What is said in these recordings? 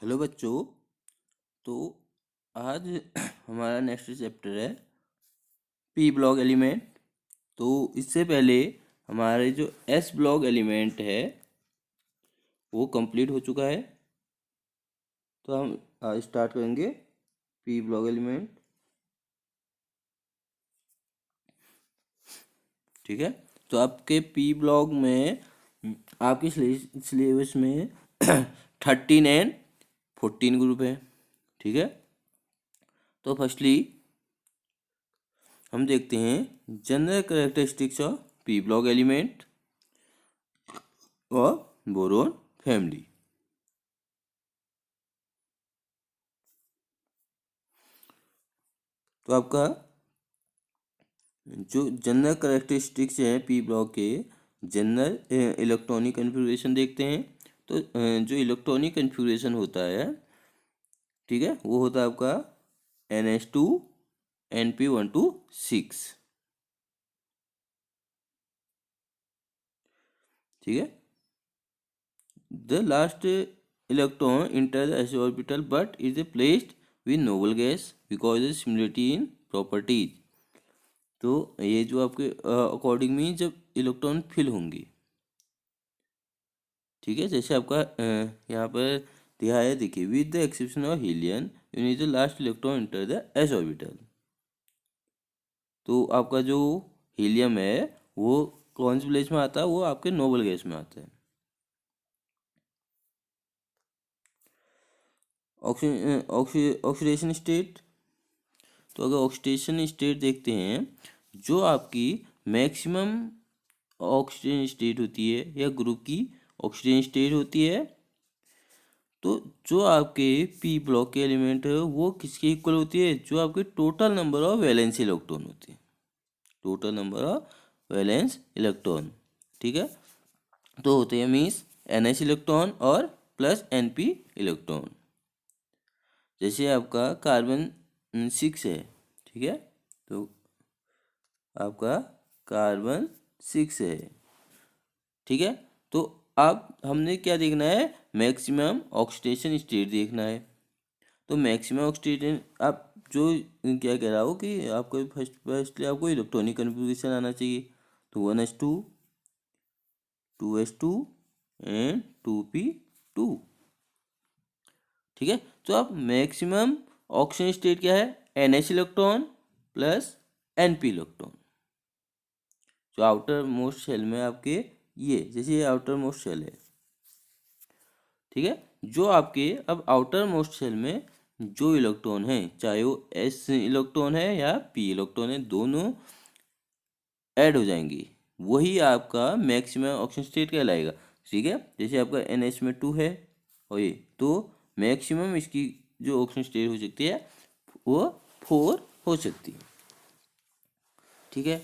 Hello बच्चों। तो आज हमारा नेक्स्ट चैप्टर है पी ब्लॉक एलिमेंट। तो इससे पहले हमारे जो एस ब्लॉक एलिमेंट है वो कंप्लीट हो चुका है। तो हम आज स्टार्ट करेंगे पी ब्लॉक एलिमेंट। ठीक है। तो आपके पी ब्लॉक में आपके सिलेबस में 13 एंड 14 ग्रुप है। ठीक है। तो फर्स्टली हम देखते हैं general characteristics of P block element और बोरोन फैमिली। तो आपका जो जनरल कैरेक्टरिस्टिक्स है पी ब्लॉक के, जनरल इलेक्ट्रॉनिक कन्फिग्रेशन देखते हैं। तो जो इलेक्ट्रॉनिक कन्फिग्रेशन होता है, ठीक है, वो होता है आपका NH2 NP126। ठीक है। The last electron enter the s orbital but is placed with noble gas because similarity in properties. तो ये जो आपके अकॉर्डिंग में जब इलेक्ट्रॉन फिल होंगे, ठीक है, जैसे आपका यहाँ पर दिया है, देखिए, with the exception of helium you need the last electron enter the s orbital. तो आपका जो हीलियम है वो कौन सी प्लेस में आता है? वो आपके नोबल गैस में आता है। Oxidation state. तो अगर ऑक्सीडेशन स्टेट देखते हैं, जो आपकी मैक्सिमम ऑक्सीजन स्टेट होती है या ग्रुप की ऑक्सीजन स्टेट होती है, तो जो आपके पी ब्लॉक के एलिमेंट है वो किसके इक्वल होती है? जो आपके total number of valence electron होते हैं, total number of valence electron. ठीक है। तो होते हैं मीन्स NH इलेक्ट्रॉन और प्लस NP इलेक्ट्रॉन। जैसे आपका कार्बन 6 है, ठीक है, तो आपका कार्बन 6 है। ठीक है। तो अब हमने क्या देखना है? मैक्सिमम ऑक्सीडेशन स्टेट देखना है। तो मैक्सिमम ऑक्सीडेशन, आप जो क्या कह रहा हो कि आपको फर्स्टली आपको इलेक्ट्रॉनिक कन्फिग्रेशन आना चाहिए। तो 1s2 2s2 एंड 2p2। ठीक है। तो अब मैक्सिमम ऑक्सीजन स्टेट क्या है? NH electron plus NP electron. जो आउटर मोस्ट शेल में आपके, ये जैसे ये आउटर मोस्ट शेल है, ठीक है, जो आपके अब आउटर मोस्ट शेल में जो इलेक्ट्रॉन है, चाहे वो S इलेक्ट्रॉन है या P इलेक्ट्रॉन है, दोनों ऐड हो जाएंगी, वही आपका मैक्सिमम ऑक्सीजन स्टेट कहलाएगा। ठीक है। जैसे आपका NH में 2 है और ये, तो मैक्सिमम इसकी जो ऑक्सीजन स्टेट हो सकती है वो 4 हो सकती है। ठीक है।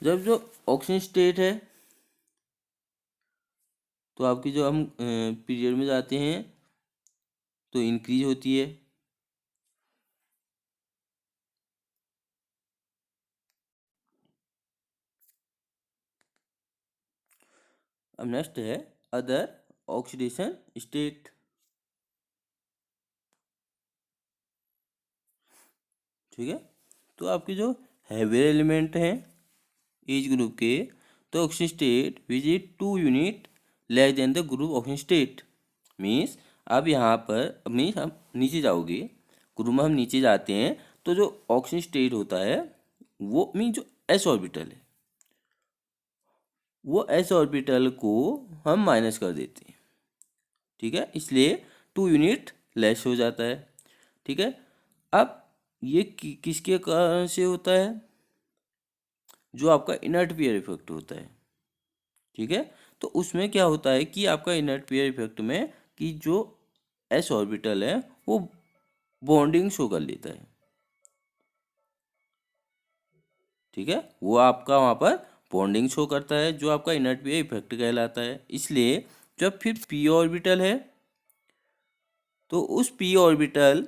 जब जो ऑक्सीजन स्टेट है, तो आपकी जो हम पीरियड में जाते हैं तो इंक्रीज होती है। अब नेक्स्ट है अदर ऑक्सीडेशन स्टेट। ठीक है। तो आपके जो हैवियर एलिमेंट हैं एज ग्रुप के, तो oxygen state which is 2 unit less than the group oxygen state. Means अब यहाँ पर मीन्स हम नीचे जाओगे, ग्रुप में हम नीचे जाते हैं, तो जो ऑक्सीजन स्टेट होता है वो मीन्स जो s ऑर्बिटल है, वो s ऑर्बिटल को हम माइनस कर देते हैं। ठीक है। इसलिए 2 यूनिट लेस हो जाता है। ठीक है। अब ये किसके कारण से होता है? जो आपका इनर्ट पेयर इफेक्ट होता है। ठीक है। तो उसमें क्या होता है कि आपका इनर्ट पेयर इफेक्ट में कि जो s ऑर्बिटल है वो बॉन्डिंग शो कर लेता है। ठीक है। वो आपका वहाँ पर बॉन्डिंग शो करता है, जो आपका इनर्ट पेयर इफेक्ट कहलाता है। इसलिए जब फिर p ऑर्बिटल है, तो उस p ऑर्बिटल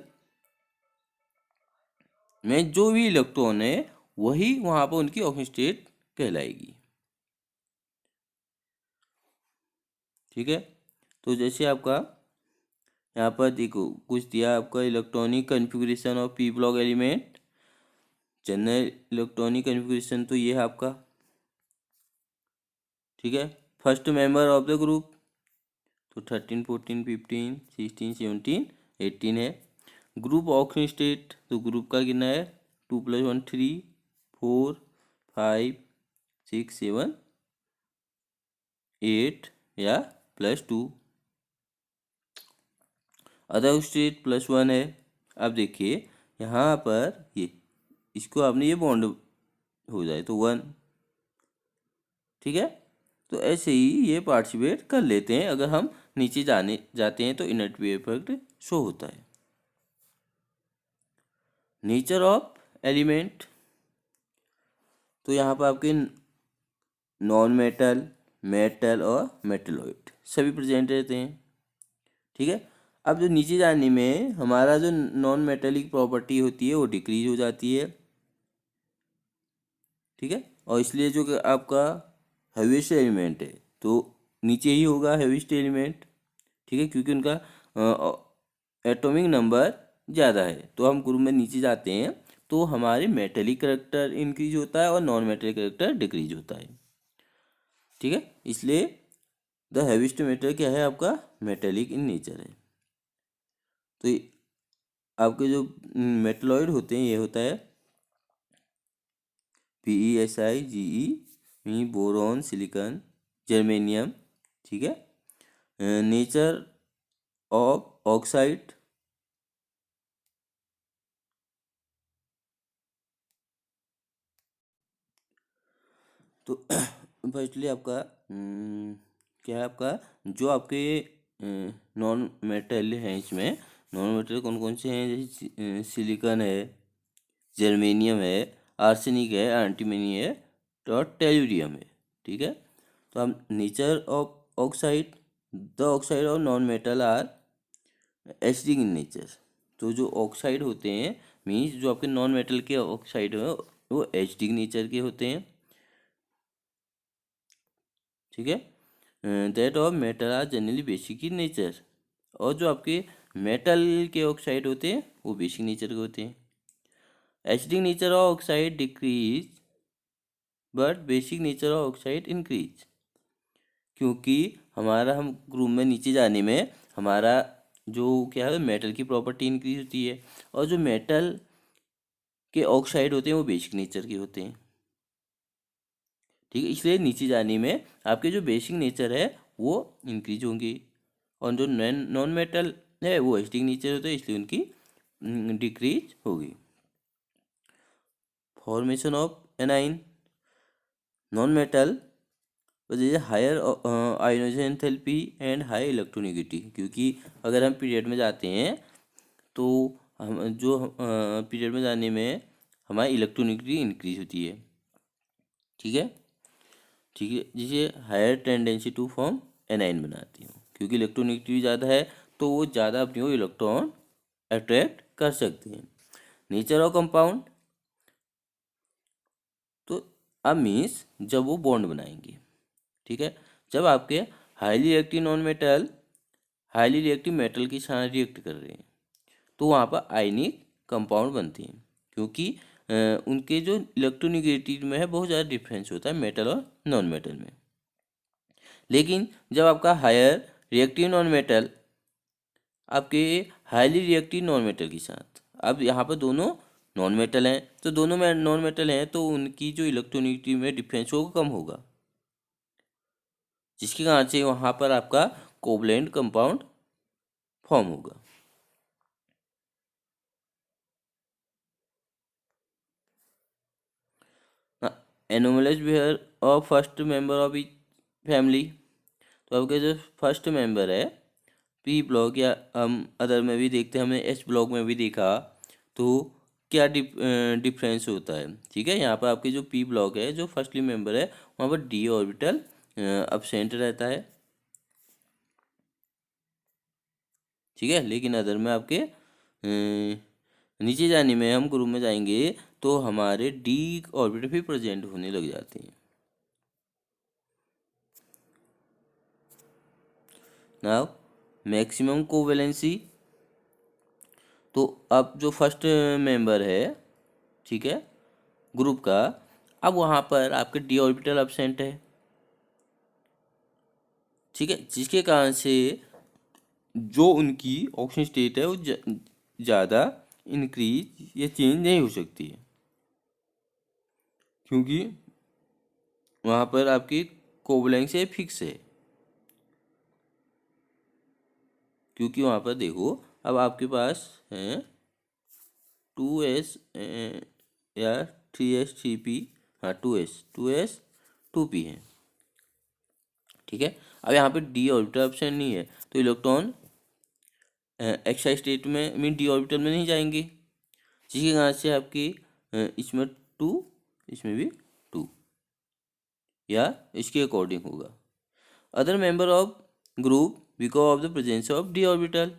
में जो भी इलेक्ट्रॉन है वही वहाँ पर उनकी ऑक्सीजन स्टेट कहलाएगी। ठीक है। तो जैसे आपका यहाँ पर देखो कुछ दिया आपका electronic configuration of P block element. General electronic configuration तो ये है आपका, ठीक है। First member of the group तो 13, 14, 15, 16, 17, 18 है। ग्रुप ऑक्सीजन स्टेट तो ग्रुप का कितना है 2 + 1 3, 4, 5, 6, 7, 8 या +2। अदर स्टेट +1 है। अब देखिए यहाँ पर ये इसको आपने ये बॉन्ड हो जाए तो 1, ठीक है। तो ऐसे ही ये पार्टिसिपेट कर लेते हैं। अगर हम नीचे जाते हैं तो इनर्ट इफेक्ट शो होता है। नेचर ऑफ एलिमेंट तो यहाँ पर आपके नॉन मेटल, मेटल और मेटलॉइड सभी प्रेजेंट रहते हैं, ठीक है। अब जो नीचे जाने में हमारा जो नॉन मेटेलिक प्रॉपर्टी होती है वो डिक्रीज हो जाती है, ठीक है। और इसलिए जो कि आपका हैवीएस्ट एलिमेंट है तो नीचे ही होगा हैवीएस्ट एलिमेंट, ठीक है, क्योंकि उनका एटॉमिक नंबर ज़्यादा है। तो हम ग्रुप में नीचे जाते हैं तो हमारे मेटेलिक करेक्टर इंक्रीज होता है और नॉन मेटेलिक करेक्टर डिक्रीज होता है, ठीक है। इसलिए द हैवीएस्ट मेटर क्या है आपका मेटेलिक इन नेचर है। तो आपके जो मेटलॉइड होते हैं ये होता है PeSi, बोरॉन, सिलिकॉन, जर्मेनियम, ठीक है। नेचर ऑफ ऑक्साइड तो फर्स्टली आपका क्या है आपका जो आपके नॉन मेटल हैं, इसमें नॉन मेटल कौन कौन से हैं, जैसे सिलिकॉन है, जर्मेनियम है, आर्सेनिक है, एंटीमनी है और टेल्यूरियम है, ठीक है। तो हम nature of oxide the oxide of non metal are acidic in nature. तो जो ऑक्साइड होते हैं मीन्स जो आपके नॉन मेटल के ऑक्साइड है वो एसिडिक नेचर के होते हैं, ठीक है। That of metal are generally basic in nature. और जो आपके मेटल के ऑक्साइड होते हैं वो बेसिक नेचर के होते हैं। Acidic nature of oxide decrease but basic nature of oxide increase, क्योंकि हमारा हम ग्रुप में नीचे जाने में हमारा जो क्या है मेटल की प्रॉपर्टी इंक्रीज होती है और जो मेटल के ऑक्साइड होते हैं वो बेसिक नेचर के होते हैं, ठीक है। इसलिए नीचे जाने में आपके जो बेसिक नेचर है वो इंक्रीज होंगी और जो नॉन मेटल है वो एसिडिक नेचर होते हैं इसलिए उनकी डिक्रीज होगी। Formation of anion non metal जैसे higher ionization enthalpy and high electronegativity, क्योंकि अगर हम पीरियड में जाते हैं तो हम जो पीरियड में जाने में हमारी इलेक्ट्रोनेगेटिविटी इंक्रीज होती है, ठीक है, ठीक है। जिसे higher tendency to form anion बनाती हूँ, क्योंकि इलेक्ट्रोनेगेटिविटी ज़्यादा है तो वो ज़्यादा अपनी वो इलेक्ट्रॉन अट्रैक्ट कर सकते हैं। नेचर ऑफ कंपाउंड तो अब मीन्स जब वो बॉन्ड बनाएंगे, ठीक है, जब आपके highly reactive non metal highly reactive metal के साथ रिएक्ट कर रहे हैं तो वहाँ पर आयनिक कंपाउंड बनते हैं, क्योंकि उनके जो इलेक्ट्रोनेगेटिव में है बहुत ज़्यादा डिफरेंस होता है मेटल और नॉन मेटल में। लेकिन जब आपका हायर रिएक्टिव नॉन मेटल आपके हाईली रिएक्टिव नॉन मेटल के साथ, अब यहाँ पर दोनों नॉन मेटल हैं तो दोनों में नॉन मेटल हैं तो उनकी जो इलेक्ट्रोनेगेटिव में डिफरेंस होगा कम होगा, जिसके कारण से वहाँ पर आपका कोवलेंट कंपाउंड फॉर्म होगा। Anomalous behaviour of first member of each family तो आपके जो फर्स्ट मेंबर है पी ब्लॉक या हम अदर में भी देखते हैं, हमने एच ब्लॉक में भी देखा तो क्या डिफरेंस होता है, ठीक है। यहाँ पर आपके जो पी ब्लॉक है जो फर्स्टली मेंबर है वहाँ पर डी ऑर्बिटल अब्सेंट रहता है, ठीक है। लेकिन अदर में आपके नीचे जाने में हम ग्रुप में जाएंगे तो हमारे डी ऑर्बिटल भी प्रेजेंट होने लग जाते हैं। Now maximum covalency. तो अब जो फर्स्ट मेंबर है, ठीक है, ग्रुप का, अब वहाँ पर आपके डी ऑर्बिटल एब्सेंट है, ठीक है, जिसके कारण से जो उनकी ऑक्सीजन स्टेट है वो ज़्यादा इंक्रीज या चेंज नहीं हो सकती है, क्योंकि वहाँ पर आपकी कोवलेंसी फिक्स है। क्योंकि वहाँ पर देखो, अब आपके पास है 2s या 3s 3p, हाँ 2s 2p है, ठीक है। अब यहाँ पे डी ऑर्बिटल ऑप्शन नहीं है, तो इलेक्ट्रॉन एक्साइड स्टेट में मीन डी ऑर्बिटल में नहीं जाएंगे, जिसके कारण से आपकी इसमें 2, इसमें भी 2 या इसके अकॉर्डिंग होगा। Other member of group because of the presence of d orbital.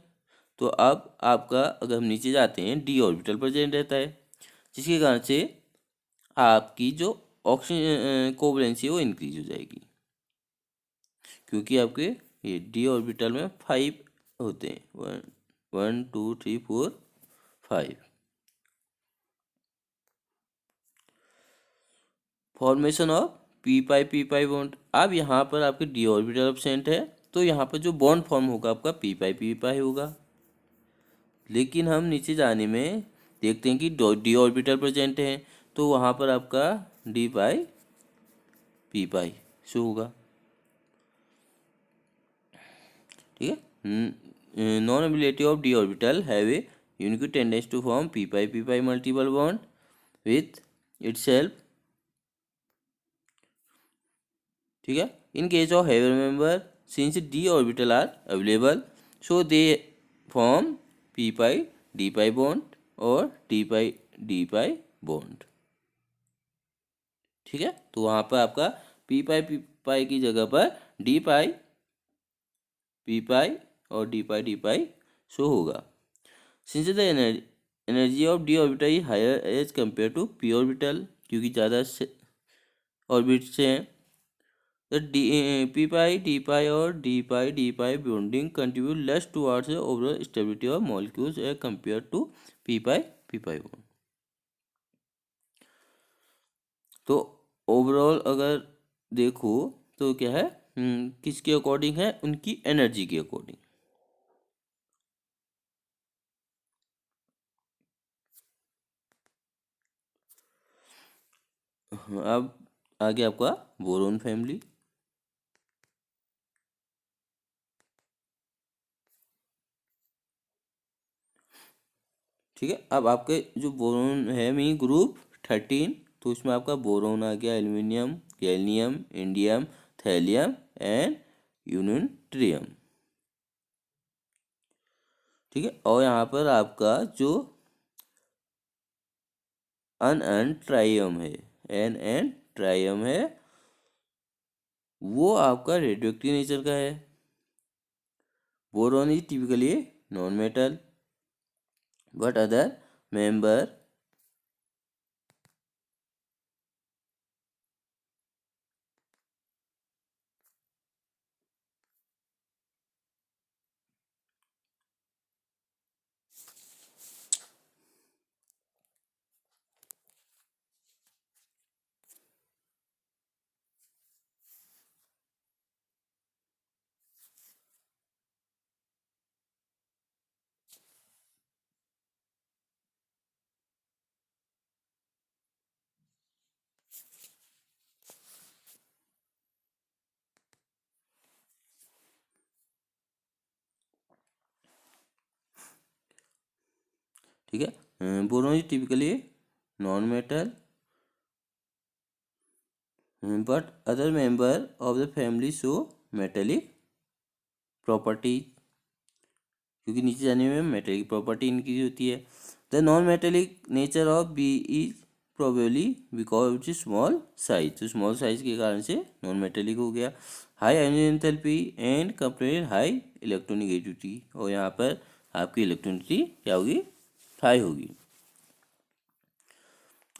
तो अब आपका अगर हम नीचे जाते हैं, डी ऑर्बिटल प्रेजेंट रहता है, जिसके कारण से आपकी जो ऑक्सीजन कोवलेंसी है वो इंक्रीज हो जाएगी, क्योंकि आपके ये डी ऑर्बिटल में 5 होते हैं, 1 1 2 3 4 5। Formation of P pi bond. अब यहाँ पर आपके डी ऑर्बिटल एब्सेंट है, तो यहाँ पर जो बॉन्ड फॉर्म होगा आपका पी पाई होगा। लेकिन हम नीचे जाने में देखते हैं कि डी ऑर्बिटल प्रेजेंट है, तो वहाँ पर आपका d pi p pi show होगा, ठीक है। Non ability of d orbital have a unique tendency to form p pi multiple bond with itself, ठीक है। In case of heavy member since d orbital are available, so they form p pi bond और d pi bond, ठीक है। तो वहाँ पर आपका P पाई की जगह पर डी पाई पी पाई और डी पाई शो होगा। Since the energy of d orbital is higher as compare to p orbital, क्योंकि ज़्यादा ऑर्बिट से हैं, द डी पाई और d pi bonding contribute less towards the overall stability of molecules as compare to p pi bond. तो overall अगर देखो तो क्या है, किसके अकॉर्डिंग है, उनकी एनर्जी के अकॉर्डिंग। अब आगे आपका बोरोन फैमिली, ठीक है। अब आपके जो बोरोन है मी ग्रुप 13, तो इसमें आपका बोरोन आ गया, aluminium, gallium, indium, thallium and uranium, ठीक है। और यहाँ पर आपका जो एन ट्राइयम है, एन ट्राइयम है, वो आपका रेडियोएक्टिव नेचर का है। Boron is typically non metal, but other member ठीक है। Boron is typically non metal, but other member of the family show metallic property, क्योंकि नीचे जाने में मेटेलिक प्रॉपर्टी इंक्रीज होती है। The non metallic nature of B is probably because of small size, तो small size के कारण से नॉन मेटेलिक हो गया। High ionic enthalpy and comparative high electronegativity, और यहाँ पर आपकी इलेक्ट्रोनिटी क्या होगी, हाई होगी।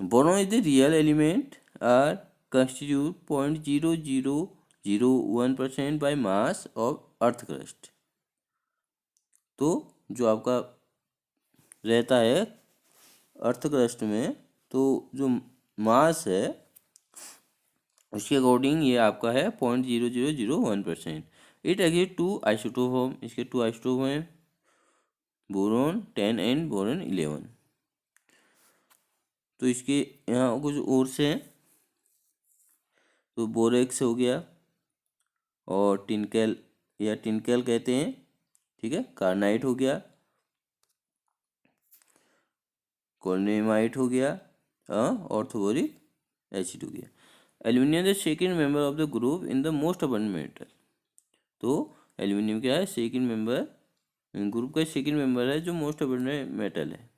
Boron is the real element are constitute 0.0001% by mass of earth crust, तो जो आपका रहता है अर्थ क्रस्ट में, तो जो मास है उसके अकॉर्डिंग ये आपका है 0.0001%। It exist two isotope form, इसके 2 आइसोटोप हैं, बोरोन 10 एंड बोरोन 11। तो इसके यहाँ कुछ और से हैं, तो बोरेक्स हो गया और टिनकेल या टिनकेल कहते हैं, ठीक है। कार्नाइट हो गया, कोलमेमाइट हो गया, ऑर्थोबोरिक एसिड हो गया। Aluminium the second member of the group in the most abundant metal. तो एल्यूमिनियम क्या है, सेकेंड मेंबर, ग्रुप का सेकेंड मेंबर है जो मोस्ट अबंडेंट मेटल है।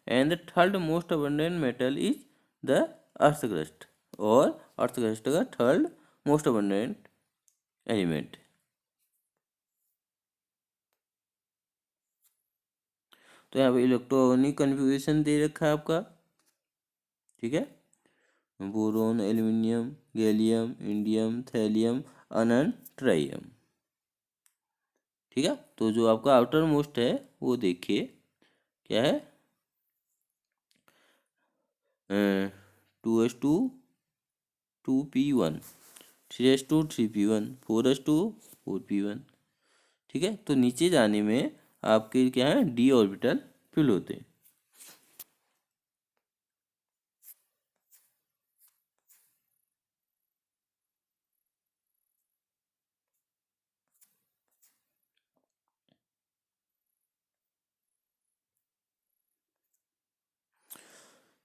And the third most abundant metal is the earth crust, और earth crust का third most abundant element. तो यहाँ पे इलेक्ट्रॉनिक कन्फिग्रेशन दे रखा है आपका, ठीक है। Boron, aluminium, gallium, indium, thallium, ununtrium, ठीक है। तो जो आपका आउटर मोस्ट है वो देखिए क्या है, 2s2 2p1, 3s2 3p1, 4s2 4p1, ठीक है। तो नीचे जाने में आपके क्या है, डी ऑर्बिटल फिल होते हैं।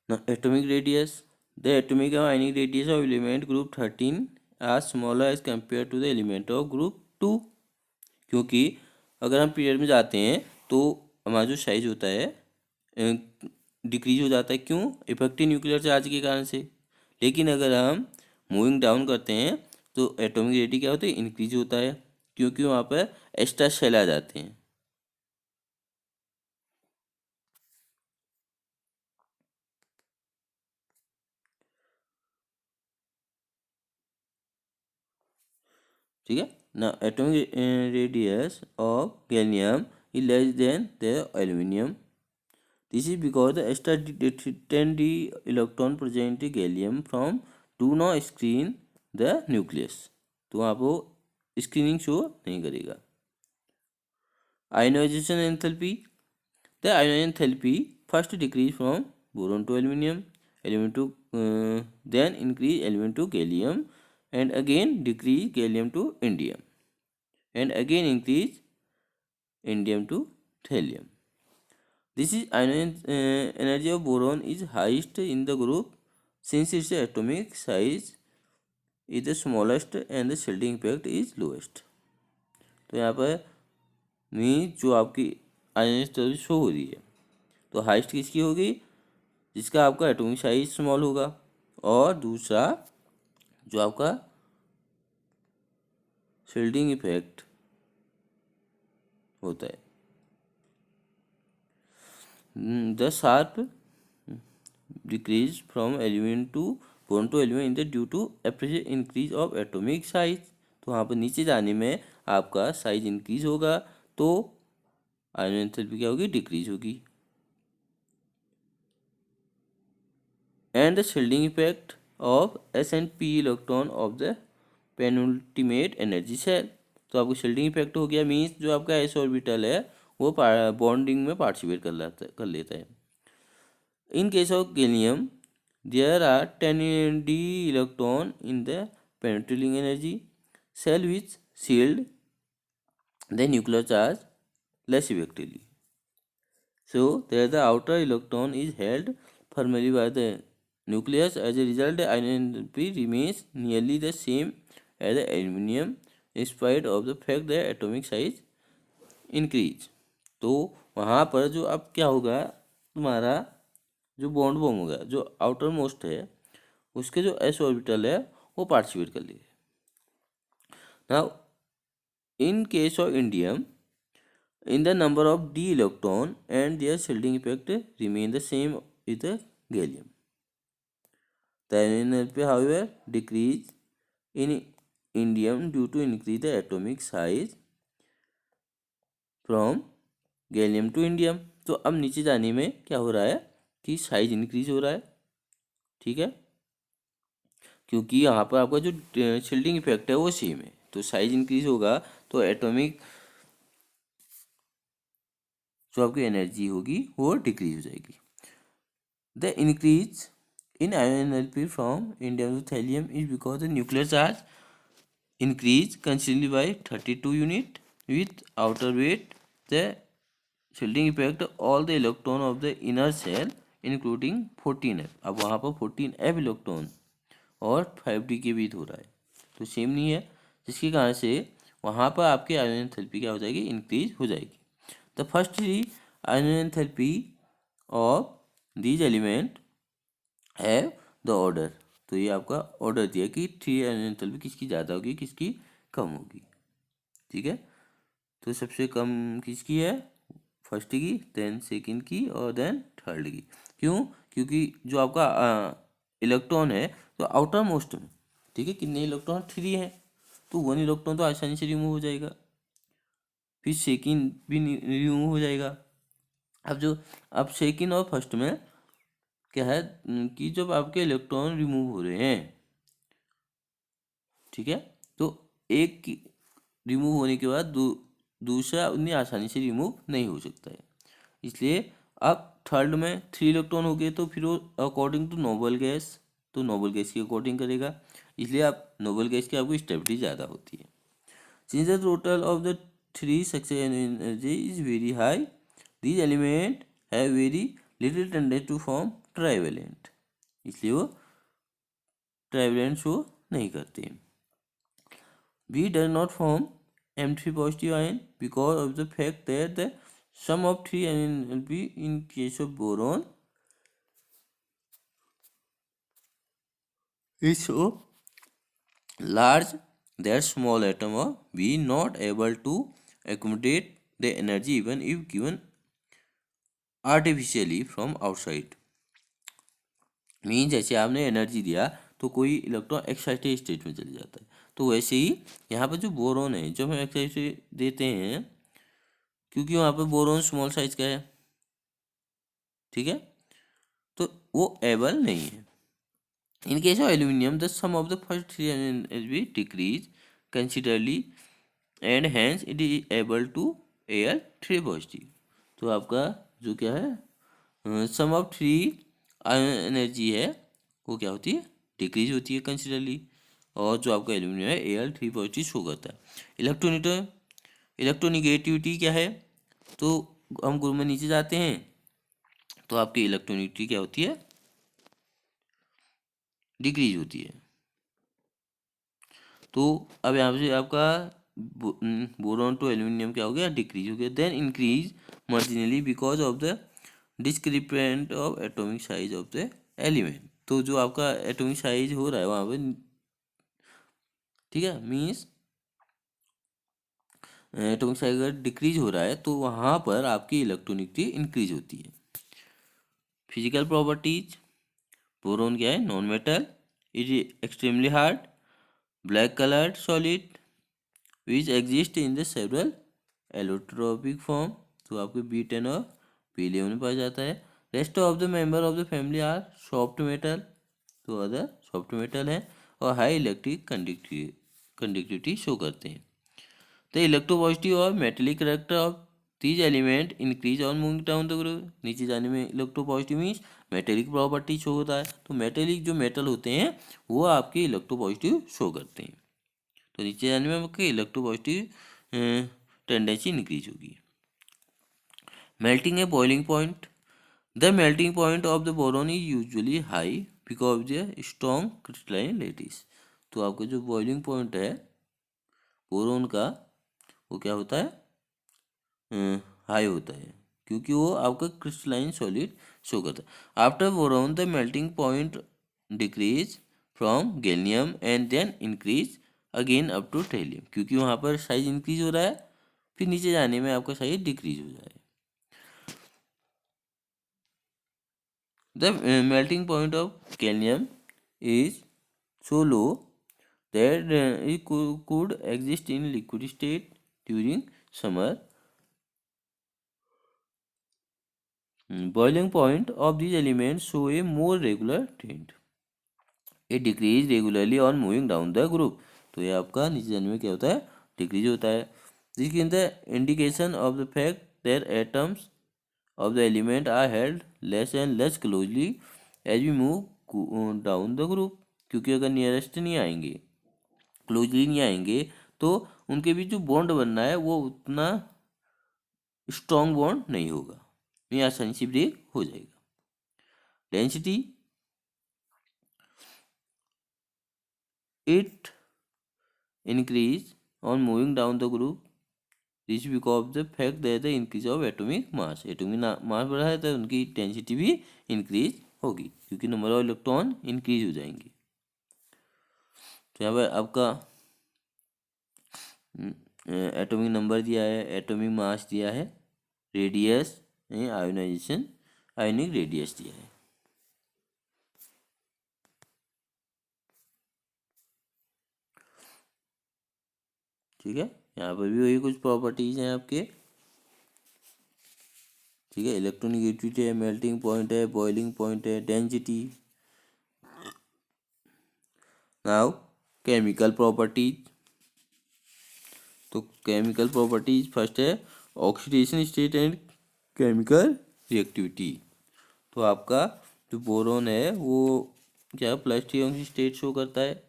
Now, atomic radius. The atomic or ionic radius of element group 13 are smaller as compared to the element of group 2। क्योंकि अगर हम पीरियड में जाते हैं तो हमारा जो साइज होता है डिक्रीज हो जाता है, क्यों, इफेक्टिव न्यूक्लियर चार्ज के कारण से। लेकिन अगर हम मूविंग डाउन करते हैं तो एटॉमिक रेडियस क्या होता है, इंक्रीज होता है, क्योंकि वहाँ पर एक्स्ट्रा शेल आ जाते हैं। ठीक है ना। Atomic radius of gallium is less than the aluminium. This is because the extra 10d electron present gallium from do not screen the nucleus. तो वहाँ वो स्क्रीनिंग शो नहीं करेगा। Ionization enthalpy. The ionization enthalpy first decrease from boron to aluminium, aluminium to then increase aluminum to gallium, and again decrease gallium to indium, and again increase indium to thallium. This is energy of boron is highest in the group since its atomic size is the smallest and the shielding impact is lowest. तो यहाँ पर means जो आपकी ion show हो रही है, तो heist किसकी होगी, जिसका आपका एटॉमिक साइज स्मॉल होगा, और दूसरा जो आपका शील्डिंग इफेक्ट होता है। The sharp decrease from aluminium to boron to aluminium in the due to appreciate increase of atomic size. तो वहाँ पर नीचे जाने में आपका साइज इंक्रीज होगा, तो आयन एंथैल्पी क्या होगी, डिक्रीज होगी। And the shielding effect of s and p electron of the penultimate energy shell. तो आपको शील्डिंग इफेक्ट हो गया, मीन्स जो आपका एस ऑर्बिटल है वो बॉन्डिंग में पार्टिसिपेट कर लेता है। In case of gallium there are 10d electron in the penetrating energy shell which shield the nuclear charge less effectively. So there the outer electron is held firmly by the nucleus. As a result, the ion enthalpy remains nearly the same as the aluminium in spite of the fact that atomic size increase. तो वहाँ पर जो अब क्या होगा, तुम्हारा जो bond form होगा, जो आउटर मोस्ट है उसके जो एस ऑर्बिटल है वो पार्टिसिपेट कर लेगा। Now in case of indium, in the number of d electron and their shielding effect remain the same with the gallium. The energy however decrease in indium due to increase the atomic size from gallium to indium. तो अब नीचे जाने में क्या हो रहा है कि साइज इंक्रीज हो रहा है, ठीक है, क्योंकि यहाँ पर आपका जो शिल्डिंग इफेक्ट है वो सेम है, तो साइज इंक्रीज होगा तो एटॉमिक जो आपकी एनर्जी होगी वो डिक्रीज हो जाएगी। The increase in ion energy from indium to thallium is because the nuclear charge increase considerably by 32 unit with outer weight the shielding effect all the electron of the inner shell including 14f। अब वहाँ पर 14f electron और 5d के बीच हो रहा है, तो same नहीं है, जिसके कारण से वहाँ पर आपकी आयन एंथैल्पी क्या हो जाएगी, इंक्रीज हो जाएगी। The first ion enthalpy of these element have the order, तो ये आपका ऑर्डर दिया कि 3 आयन एंथैल्पी किसकी ज़्यादा होगी किसकी कम होगी, ठीक है। तो सबसे कम किसकी है, फर्स्ट की, देन सेकंड की और देन थर्ड की। क्यों, क्योंकि जो आपका इलेक्ट्रॉन है तो आउटर मोस्ट में, ठीक है, कितने इलेक्ट्रॉन 3 है, तो 1 इलेक्ट्रॉन तो आसानी से रिमूव हो जाएगा, फिर सेकंड भी रिमूव हो जाएगा। अब सेकंड और फर्स्ट में क्या है कि जब आपके इलेक्ट्रॉन रिमूव हो रहे हैं, ठीक है, तो एक रिमूव होने के बाद दूसरा उतनी आसानी से रिमूव नहीं हो सकता है, इसलिए अब थर्ड में 3 इलेक्ट्रॉन हो गए तो फिर वो अकॉर्डिंग टू नोबल गैस, तो नोबल गैस की अकॉर्डिंग करेगा, इसलिए आप नोबल गैस की आपको स्टेबिलिटी ज़्यादा होती है। Since the total of the 3 succession energy is very high, these element have very little tendency to form trivalent, इसलिए वो ट्राइवेलेंट शो नहीं करते। We does not form M3 positive ion because of the fact that the sum of 3 ion will be in case of boron is so large that small atom of be not able to accommodate the energy even if given artificially from outside। Mean जैसे आपने energy दिया तो कोई electron excited state में चले जाता है, तो वैसे ही यहाँ पर जो बोरोन है जो हम एक्साइटेड देते हैं, क्योंकि वहाँ पर बोरोन स्मॉल साइज का है, ठीक है, तो वो एबल नहीं है। In case of aluminium the sum of the first 3 energy be decrease considerably and hence it is able to एयर 3 पॉजिटिव। तो आपका जो क्या है सम ऑफ 3 एनर्जी है वो क्या होती है, डिक्रीज होती है कंसिडरली, और जो आपका एल्यूमिनियम है एयर 3 पॉजिटिव शो करता है। इलेक्ट्रोनिगेटिविटी क्या है, तो हम ग्रुप में नीचे जाते हैं तो आपकी इलेक्ट्रोनिगेटिविटी क्या होती है, डिक्रीज होती है। तो अब यहाँ से आपका बोरॉन टू एल्यूमिनियम क्या हो गया, डिक्रीज हो गया। Then increase marginally because of the discrepant of atomic size of the element, तो जो आपका एटॉमिक साइज हो रहा है वहाँ पे, ठीक है, मीन्स एटॉमिक साइज अगर डिक्रीज हो रहा है तो वहाँ पर आपकी इलेक्ट्रोनिटी इंक्रीज होती है। फिजिकल प्रॉपर्टीज, बोरोन क्या है, non metal, it is extremely hard, black coloured solid which exist in the several allotropic form, तो आपके B10 और B11 में पाया जाता है। Rest of the member of the family are soft metal, तो अदर सॉफ्ट मेटल है और हाई इलेक्ट्रिक कंडक्टिविटी शो करते हैं। द इलेक्ट्रोपॉजिटिव और metallic character of these element increase on moving down the group, नीचे जाने में electropositive means metallic property show होता है, तो मेटेलिक जो मेटल होते हैं वो आपके इलेक्ट्रोपॉजिटिव शो करते हैं, तो नीचे जाने में आपके इलेक्ट्रोपॉजिटिव टेंडेंसी इंक्रीज होगी। Melting a boiling point, the melting point of the boron is usually high because of the strong crystalline lattice, तो आपका जो बॉइलिंग पॉइंट है बोरोन का वो क्या होता है, हाई होता है, क्योंकि वो आपका क्रिस्टलाइन सॉलिड शो करता है। After boron the melting point decrease from gallium and then increase again up to thallium, क्योंकि वहाँ पर साइज इंक्रीज हो रहा है, फिर नीचे जाने में आपका साइज डिक्रीज हो जाए। The melting point of gallium is so low that it could exist in liquid state during summer Boiling point of these elements show a more regular trend. It decrease regularly on moving down the group. तो ये आपका नीचे जाने में क्या होता है, decrease होता है. This gives the indication of the fact that atoms of the element are held less and less closely as we move down the group. क्योंकि अगर नियरेस्ट नहीं आएंगे, क्लोजली नहीं आएंगे, तो उनके बीच जो बॉन्ड बनना है वो उतना स्ट्रॉन्ग बॉन्ड नहीं होगा, ये आसानी से ब्रेक हो जाएगा. Density, it increase on moving down the group. This because of the fact that the increase of atomic mass. Atomic mass बढ़ा है तो उनकी डेंसिटी भी इंक्रीज होगी, क्योंकि नंबर ऑफ इलेक्ट्रॉन इंक्रीज हो जाएंगे. तो यहाँ पर आपका एटॉमिक नंबर दिया है, एटॉमिक मास दिया है, रेडियस, आयोनाइजेशन, आयोनिक रेडियस दिया है. ठीक है, यहाँ पर भी वही कुछ प्रॉपर्टीज हैं आपके. ठीक है, इलेक्ट्रोनेगेटिविटी है, मेल्टिंग पॉइंट है, बॉइलिंग पॉइंट है, डेंसिटी. Now chemical properties. तो केमिकल प्रॉपर्टीज फर्स्ट है oxidation state and chemical reactivity. तो आपका जो बोरोन है वो क्या +3 ऑक्सीजन स्टेट शो करता है.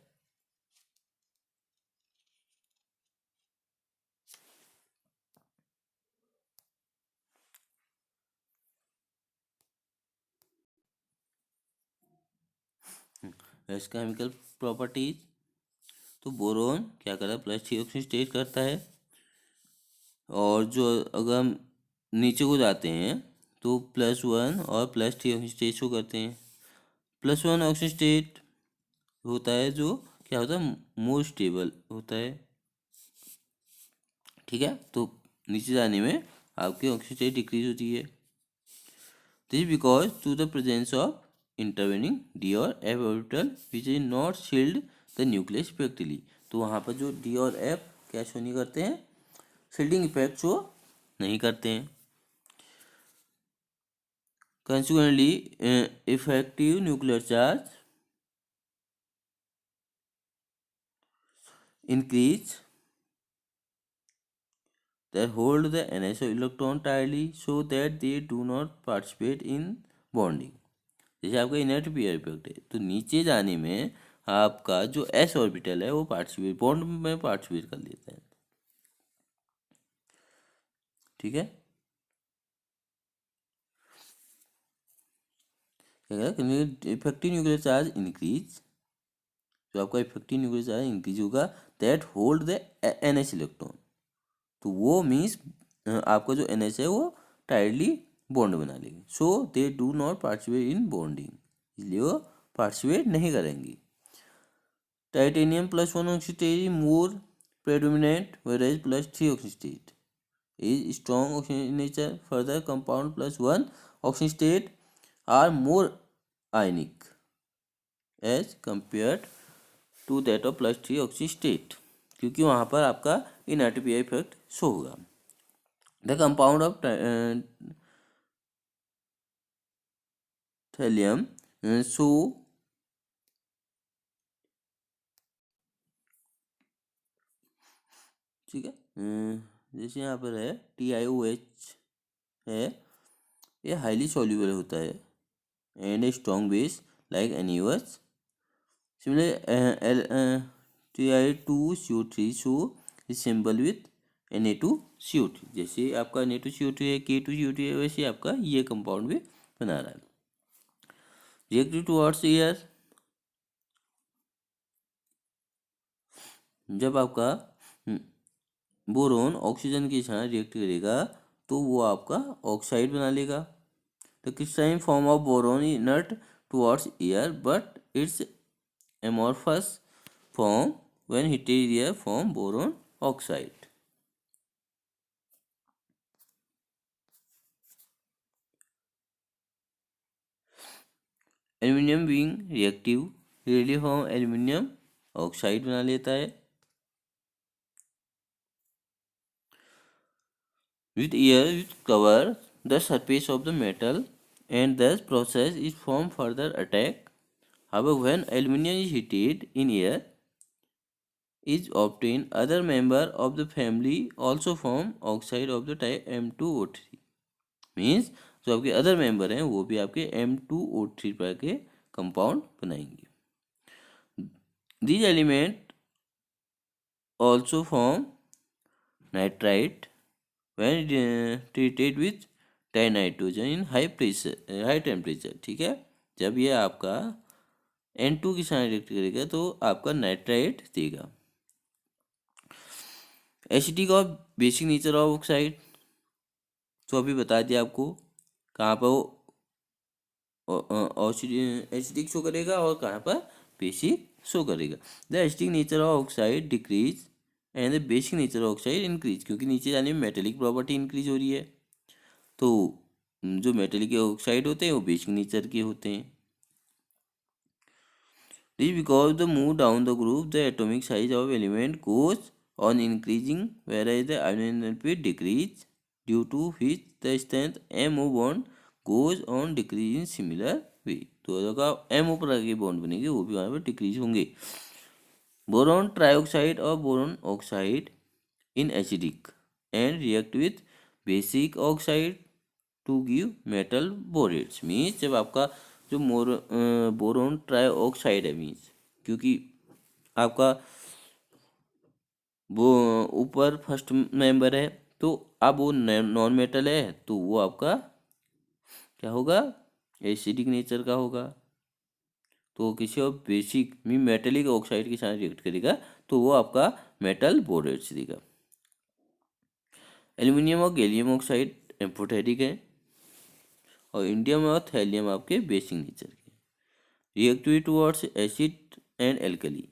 केमिकल प्रॉपर्टीज, तो बोरोन क्या करता है, +3 ऑक्सीजन स्टेट करता है. और जो अगर हम नीचे को जाते हैं तो +1 और +3 ऑक्सीजन स्टेट शो करते हैं. +1 ऑक्सीजन स्टेट होता है जो क्या होता है, मोर स्टेबल होता है. ठीक है, तो नीचे जाने में आपकी ऑक्सीजन स्टेट डिक्रीज होती है. This because to the presence of intervening d और f orbital which is not shield the nucleus effectively. तो वहाँ पर जो डी और एफ क्या शो नहीं करते हैं, शील्डिंग इफेक्ट शो नहीं करते हैं. Consequently, effective nuclear charge increase that hold the NSO electron tightly so that they do not participate in bonding. जैसे आपका इनर्ट पीयर इफेक्ट है, तो नीचे जाने में आपका जो एस ऑर्बिटल है वो पार्टिसिपेट बॉन्ड में पार्टिसिपेट कर लेता है. ठीक है, इफेक्टिव न्यूक्लियर चार्ज इंक्रीज, जो आपका इफेक्टिव न्यूक्लियर चार्ज इंक्रीज होगा that hold the NS electron. तो वो मीन्स आपका जो एनएस है वो टाइटली बॉन्ड बना लेंगे. So they do not participate in bonding, इसलिए वो पार्टिसिपेट नहीं करेंगी. Titanium +1 oxygen state more predominant whereas +3 oxygen state is strong oxygen in nature. Further, compound +1 oxygen state are more ionic as compared to that of +3 oxygen state, क्योंकि वहाँ पर आपका inert pi effect show होगा. The compound of thallium show ठीक है, जैसे यहाँ पर है TiOH है, ये हाईली सॉल्यूबल होता है and a strong base like NaOH. Similar Ti2CO3 show resemble with Na2CO3. जैसे आपका Na2CO3 है, K2CO3 है, वैसे आपका ये कंपाउंड भी बना रहा है. रिएक्टिव टुवर्ड्स एयर, जब आपका बोरोन ऑक्सीजन के साथ रिएक्ट करेगा तो वो आपका ऑक्साइड बना लेगा. The crystalline form of boron is inert towards air but it's amorphous form when heated air form boron oxide. Aluminium being reactive readily form aluminium oxide बना लेता है. With air with cover the surface of the metal and thus process is form further attack. However, when aluminum is heated in air is obtained, other member of the family also form oxide of the type M2O3. Means जो आपके other member हैं वो भी आपके M2O3 पर के compound बनाएंगे. These element also form nitrite when treated with dinitrogen in high pressure high temperature. ठीक है, जब ये आपका N2 के साथ रिएक्ट करेगा तो आपका नाइट्राइट देगा. एसिडिक और बेसिक नेचर ऑफ ऑक्साइड तो अभी बता दिया आपको कहाँ पर वो एसिडिक शो करेगा और कहाँ पर बेसिक शो करेगा. The acidic nature of oxide decrease and the basic nature of oxide increase, क्योंकि नीचे जाने में मेटेलिक प्रॉपर्टी इंक्रीज हो रही है. तो जो मेटेलिक ऑक्साइड होते हैं वो बेसिक नेचर के होते हैं. This because the move down the group the atomic size of element goes on increasing whereas the ion enthalpy decrease due to which the strength MO bond goes on decreasing similar way. तो अगर MO पर आगे bond बनेंगे वो भी वहाँ पर decrease होंगे. बोरॉन ट्राइऑक्साइड और boron oxide in acidic and react with basic oxide to give metal borates. Means जब आपका जो बोरोन ट्राइऑक्साइड है मीन्स क्योंकि आपका वो ऊपर फर्स्ट मेंबर है तो अब वो नॉन मेटल है तो वो आपका क्या होगा एसिडिक नेचर का होगा. तो किसी और बेसिक मीन मेटेलिक ऑक्साइड के साथ रिएक्ट करेगा तो वो आपका मेटल बोरेट्स देगा. एल्यूमिनियम और गैलियम ऑक्साइड एम्फोटेरिक है और इंडियम और थैलियम आपके बेसिक नेचर के. Reactive towards acid and alkali.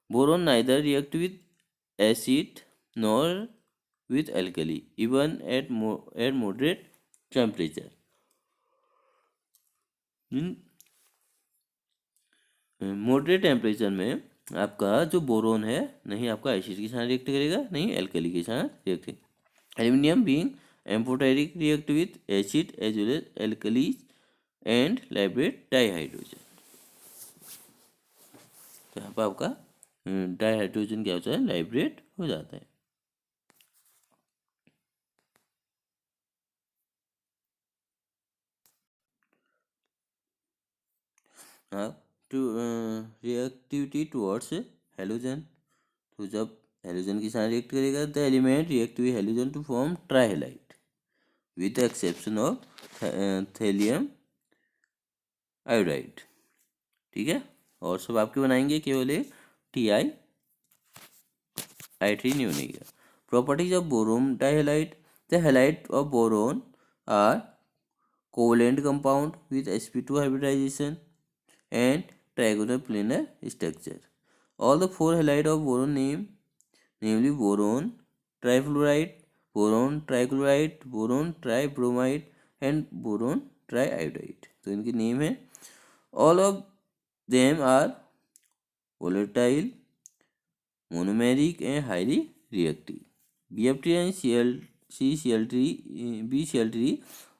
Boron neither react with acid nor with alkali even at moderate temperature. Moderate temperature में आपका जो बोरोन है नहीं आपका एसिड के साथ रिएक्ट करेगा नहीं एल्कली के साथ रिएक्ट करेगा. Aluminium being amphoteric react with acid as well as alkalis and liberate dihydrogen. तो यहाँ पर आपका डाइहाइड्रोजन क्या होता है लाइब्रेट हो जाता है. हाँ टू रिएक्टिविटी टुवर्ड्स हेलोजन. तो जब हेलोजन के साथ रिएक्ट करेगा the element react with halogen to form trihalide with the exception of thallium iodide. ठीक है, और सब आपके बनाएंगे केवल एक TiI3 नहीं बनेगा. Properties of boron dihalide. The halide of boron are covalent compound with sp2 hybridization and trigonal planar structure. All the four halides of boron namely boron trifluoride, boron trichloride, boron tribromide and boron triiodide. तो इनके name है. All of them are volatile, monomeric and highly reactive. BF3 and BCl3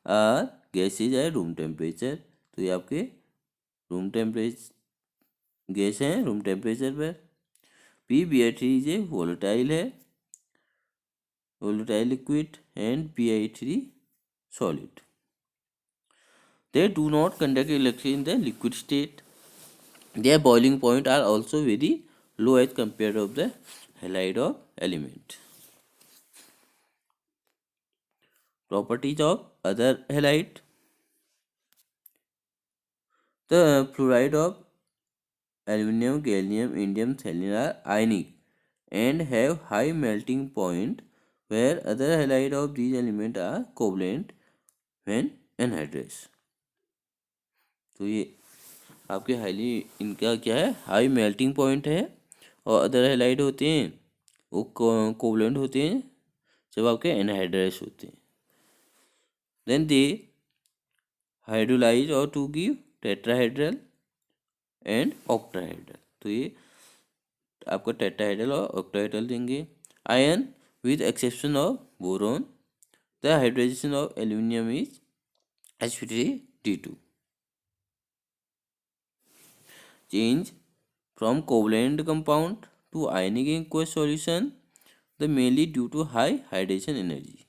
are gases at room temperature. तो ये आपके room temperature gas है room temperature पर. PBr3 जे volatile है volatile liquid and Bi3 solid. They do not conduct electricity in the liquid state. Their boiling point are also very low as compared of the halide of element. Properties of other halide. The fluoride of aluminum, gallium, indium, thallium are ionic and have high melting point, where other halide of these elements are covalent when anhydrous. तो ये आपके highly इनका क्या है high melting point है और other halide होते हैं वो कोवलेंट होते हैं जब आपके एनहाइड्रस होते हैं. देन दे हाइड्रोलाइज और to give tetrahedral and octahedral. तो ये आपका टेट्राहाइड्रल और ऑक्टाहाइड्रल देंगे. Ion with exception of boron the hybridization of aluminium is sp3d2. Change from covalent compound to ionic aqueous solution the mainly due to high hydration energy.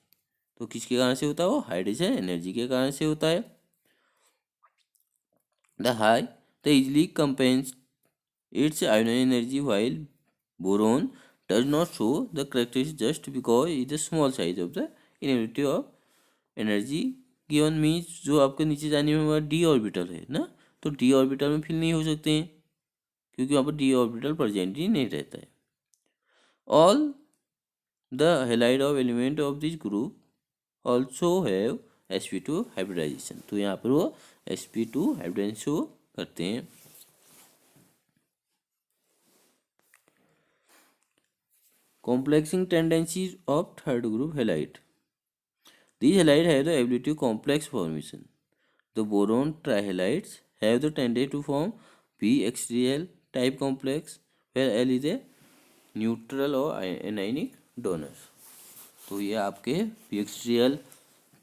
तो किसके कारण से होता है वो? हाइड्रेशन एनर्जी के कारण से होता है. The high the easily compensate its ion energy while boron does not show the characteristic just because it is small size of the inability of energy given means जो आपके नीचे जाने में हमारा डी ऑर्बिटल है ना, तो डी ऑर्बिटल में फिल नहीं हो सकते हैं क्योंकि वहाँ पर डी ऑर्बिटल प्रेजेंट ही नहीं रहता है. All the halide of element of this group also have sp2 hybridization. तो यहाँ पर वो sp2 हाइब्रिडाइजेशन शो करते हैं. Complexing tendencies of third group halide. These halides have the ability to complex formation. The boron trihalides have the tendency to form B-XDL type complex, where L is a neutral or anionic donor. तो ये आपके B-XDL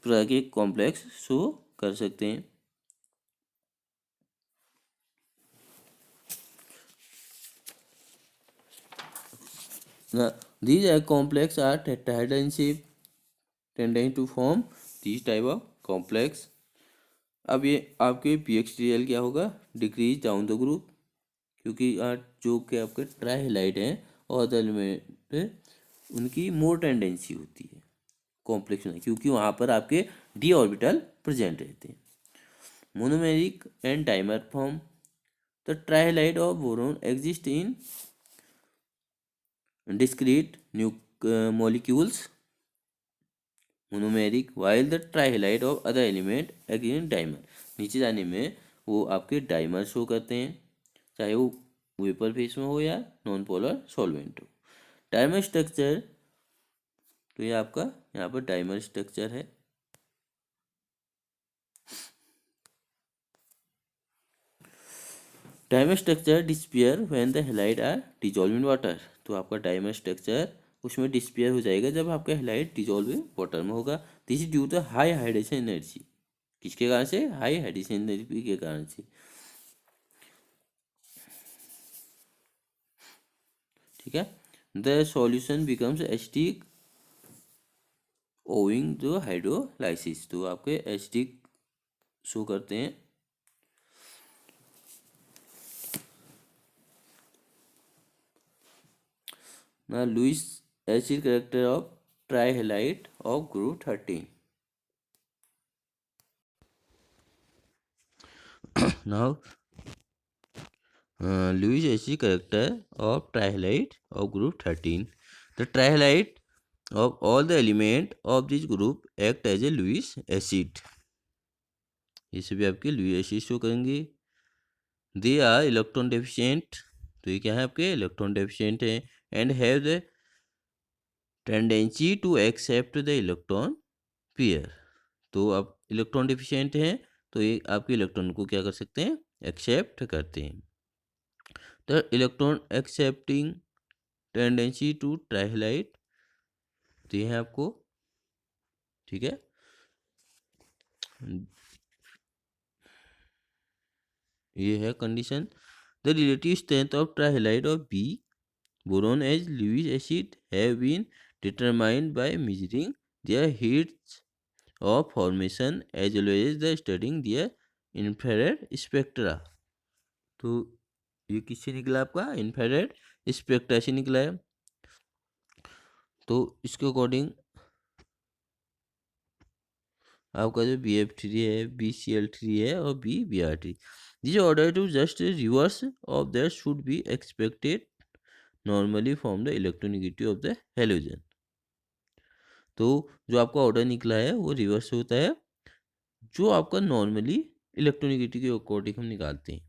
प्रकार के complex show कर सकते हैं. These complex are tetrahedral in shape, tending to form these type of complex. अब ये आपके PXDL क्या होगा? डिक्रीज डाउन द ग्रुप, क्योंकि जो कि आपके ट्राइहेलाइड हैं और अदर एलिमेंट उनकी मोर टेंडेंसी होती है कॉम्प्लेक्स होने, क्योंकि वहाँ पर आपके डी ऑर्बिटल प्रेजेंट रहते हैं. Monomeric and dimer form. The ट्राइहेलाइड of boron exist in discrete molecules monomeric while the trihalide of other element again dimer. नीचे जाने में वो आपके डाइमर शो करते हैं, चाहे वो वेपर फेस में हो या नॉन पोलर सॉल्वेंट हो. डाइमर स्ट्रक्चर, तो ये आपका यहाँ पर डाइमर स्ट्रक्चर है. Dimer structure disappear when the halide are dissolve in water. तो आपका डाइमर स्ट्रक्चर उसमें डिस्पेयर हो जाएगा जब आपका हैलाइड डिजॉल्व इन वाटर में होगा. This is due to high hydration energy. किसके कारण से? हाई हाइड्रेशन एनर्जी के कारण से. ठीक है. The solution becomes acidic owing the hydrolysis. तो आपके एसिडिक शो करते हैं. Now Lewis acid character of trihalide of group 13. Now Lewis acid character of trihalide of group 13. The trihalide of all the element of this group act as a Lewis acid. ये सभी आपके Lewis acid show करेंगे. They are electron deficient. तो ये क्या है? आपके electron deficient है. And have the tendency to accept the electron pair. तो आप इलेक्ट्रॉन डिफिशिएंट हैं तो ये आपके इलेक्ट्रॉन को क्या कर सकते हैं? एक्सेप्ट करते हैं. The electron accepting tendency to trihalide. तो ये है आपको. ठीक है. ये है condition. The relative strength of trihalide of B boron as Lewis acid have been determined by measuring their heats of formation as well as the studying their infrared spectra. तो ये किससे निकला? आपका इंफ्रारेड स्पेक्ट्रा से निकला है. तो इसके अकॉर्डिंग आपका जो BF3 है, BCl3 है और BBr3, this order to just reverse of that should be expected normally from the electronegativity of the halogen. तो जो आपका ऑर्डर निकला है वो रिवर्स होता है जो आपका नॉर्मली इलेक्ट्रोनेगेटिविटी के अकॉर्डिंग हम निकालते हैं.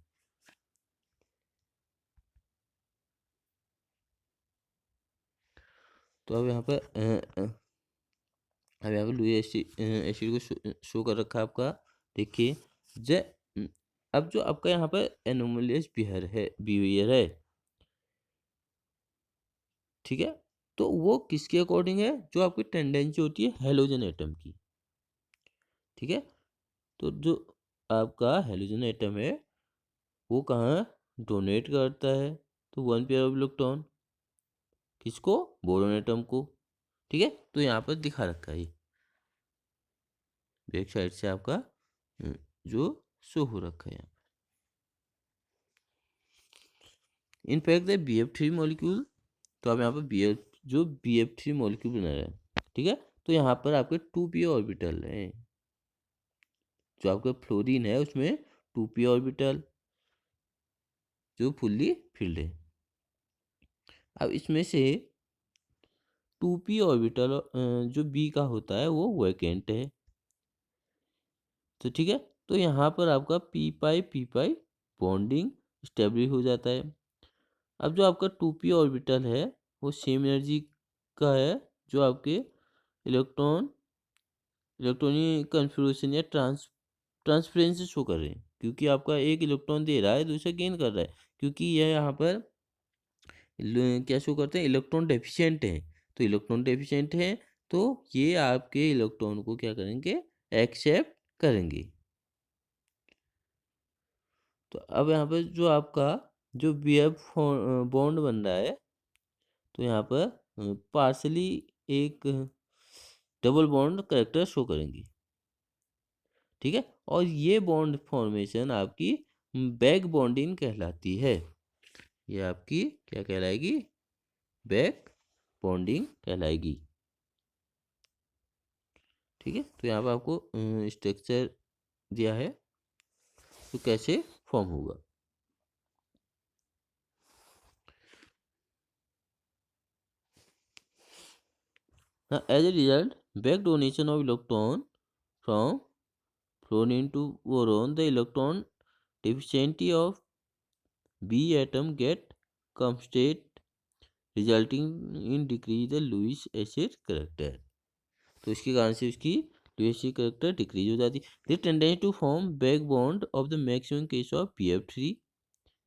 तो अब यहाँ पर लुईस एसिड को शो कर रखा है आपका. देखिए अब जो आपका यहाँ पर एनोमलियस बिहेवियर है, ठीक है. तो वो किसके अकॉर्डिंग है, जो आपकी टेंडेंसी होती है हेलोजन एटम की। ठीक है, तो जो आपका हेलोजन एटम है वो कहाँ डोनेट करता है, तो 1 पेयर ऑफ इलेक्ट्रॉन किसको, बोरोन एटम को। ठीक है, तो यहाँ पर दिखा रखा है ये बैक साइड से आपका जो शो हो रखा है यहाँ। इनफैक्ट द BF3 मॉलिक्यूल, तो आप यहाँ पर BF3 मॉलिक्यूल बना रहे हैं। ठीक है, तो यहाँ पर आपके 2p ऑर्बिटल है, जो आपका फ्लोरीन है उसमें 2p ऑर्बिटल जो फुल्ली फिल्ड है। अब इसमें से 2p ऑर्बिटल जो b का होता है वो वैकेंट है। तो ठीक है, तो यहाँ पर आपका p पाई बॉन्डिंग स्टेब्लिश हो जाता है। अब जो आपका 2p ऑर्बिटल है वो सेम एनर्जी का है, जो आपके इलेक्ट्रॉनिक कन्फिग्रेशन या ट्रांसफरेंस शो कर रहे हैं, क्योंकि आपका एक इलेक्ट्रॉन दे रहा है दूसरा गेन कर रहा है, क्योंकि यह यहाँ पर क्या शो करते हैं, इलेक्ट्रॉन डेफिशिएंट है। तो इलेक्ट्रॉन डेफिशिएंट है तो ये आपके इलेक्ट्रॉन को क्या करेंगे, एक्सेप्ट करेंगे। तो अब यहाँ पर जो आपका जो BF बॉन्ड बन रहा है, तो यहाँ पर पार्सली एक डबल बॉन्ड करेक्टर शो करेंगी। ठीक है, और ये बॉन्ड फॉर्मेशन आपकी बैक बॉन्डिंग कहलाती है। ये आपकी क्या कहलाएगी, बैक बॉन्डिंग कहलाएगी। ठीक है, तो यहाँ पर आपको स्ट्रक्चर दिया है तो कैसे फॉर्म होगा। As a result back donation of electron from fluorine to boron, the electron deficiency of B atom get compensated, resulting in decrease the Lewis acid character। तो इसके कारण से उसकी Lewis acid character डिक्रीज हो जाती है। The tendency to form back bond of the maximum case of BF3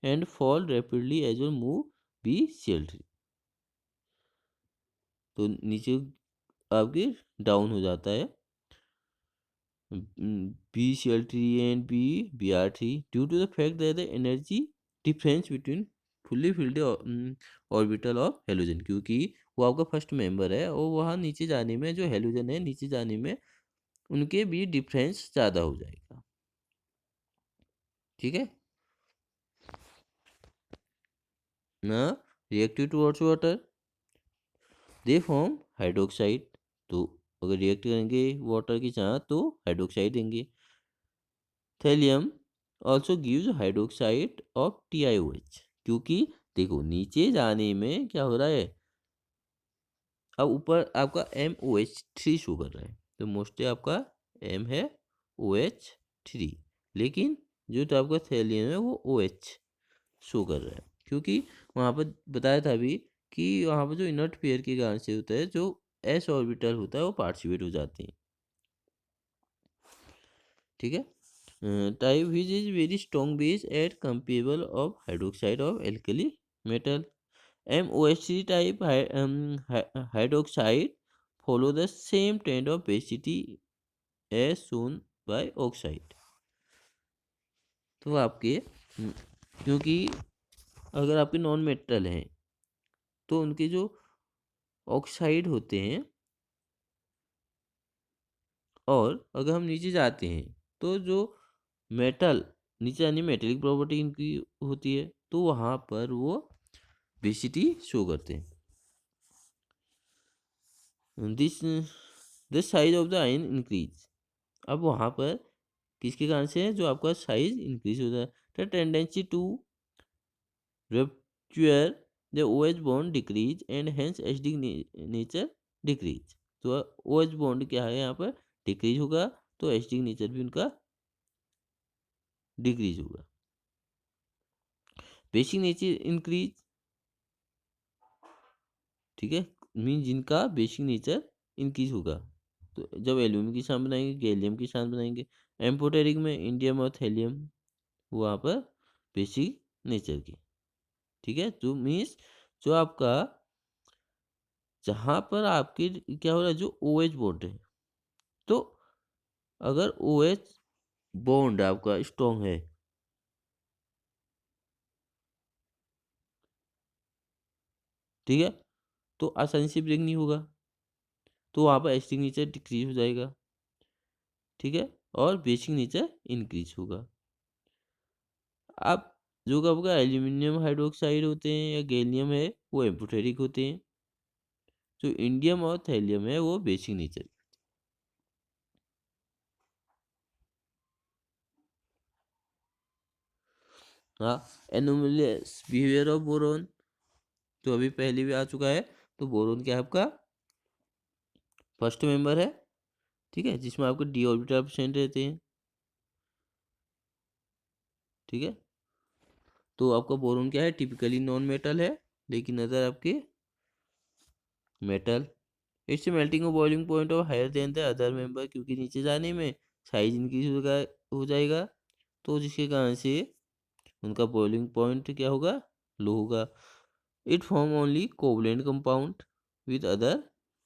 and fall rapidly as well move BCl3। तो नीचे आपके डाउन हो जाता है BCl3 and BR3 due to the fact that the energy difference between fully filled orbital of halogen, क्योंकि वो आपका first member है और वहाँ नीचे जाने में जो हेलोजन है नीचे जाने में उनके भी डिफरेंस ज़्यादा हो जाएगा। ठीक है ना, reactive towards water they form hydroxide. तो अगर रिएक्ट करेंगे वाटर के साथ तो हाइड्रोक्साइड देंगे। Thallium also gives hydroxide of TiOH, क्योंकि देखो नीचे जाने में क्या हो रहा है, अब ऊपर आपका MOH3 शो कर रहा है, तो मोस्टली आपका M है OH3, लेकिन जो तो आपका थैलियम है वो OH शो कर रहा है, क्योंकि वहाँ पर बताया था अभी कि वहाँ पर जो इनर्ट पेयर के कारण से होता है, जो S ऑर्बिटल होता है वो पार्टिसिपेट हो जाते हैं। ठीक है, type which is very strong base at comparable of hydroxide of alkali metal। MOH3 type hydroxide follow the same trend of basicity as shown by oxide। तो आपके क्योंकि अगर आपके नॉन मेटल हैं तो उनके जो ऑक्साइड होते हैं, और अगर हम नीचे जाते हैं तो जो मेटल नीचे यानी मेटेलिक प्रॉपर्टी इनकी होती है, तो वहाँ पर वो बेसिटी शो करते हैं। This the size of the ion increase, अब वहाँ पर किसके कारण से है, जो आपका साइज इंक्रीज होता है। The tendency to rupture the OH bond decrease and hence acidic nature decrease। तो OH bond क्या है यहाँ पर डिक्रीज होगा, तो एसिडिक नेचर भी उनका डिक्रीज होगा। बेसिक नेचर इंक्रीज, ठीक है, मीन जिनका बेसिक नेचर इंक्रीज होगा। तो जब एल्यूमिनियम की शान बनाएंगे, गैलियम की शान बनाएंगे, एम्फोटेरिक में इंडियम और थैलियम वहाँ पर बेसिक नेचर की। ठीक है, तो मीन्स जो आपका जहाँ पर आपके क्या हो रहा है, जो ओ एच बॉन्ड है, तो अगर ओ एच बॉन्ड आपका स्ट्रॉन्ग है, ठीक है, तो आसानी से ब्रेक नहीं होगा, तो वहाँ पर एसिडिक नेचर डिक्रीज हो जाएगा, ठीक है, और बेसिक नेचर इंक्रीज होगा। अब जो आपका एल्यूमिनियम हाइड्रोक्साइड होते हैं या गैलियम है, वो एम्फोटेरिक होते हैं। जो इंडियम और थैलियम है वो बेसिक नेचर। हाँ, एनोमलियस बिहेवियर ऑफ बोरोन, तो अभी पहले भी आ चुका है। तो बोरोन क्या है आपका फर्स्ट मेंबर है, ठीक है, जिसमें आपके डी ऑर्बिटल प्रेजेंट रहते हैं, ठीक है। तो आपका बोरोन क्या है, टिपिकली नॉन मेटल है, लेकिन अदर आपके मेटल। इट्स मेल्टिंग और boiling point of higher than the other member, क्योंकि नीचे जाने में साइज इंक्रीज हो जाएगा, तो जिसके कारण से उनका बॉइलिंग पॉइंट क्या होगा, लो होगा। It form only covalent compound with other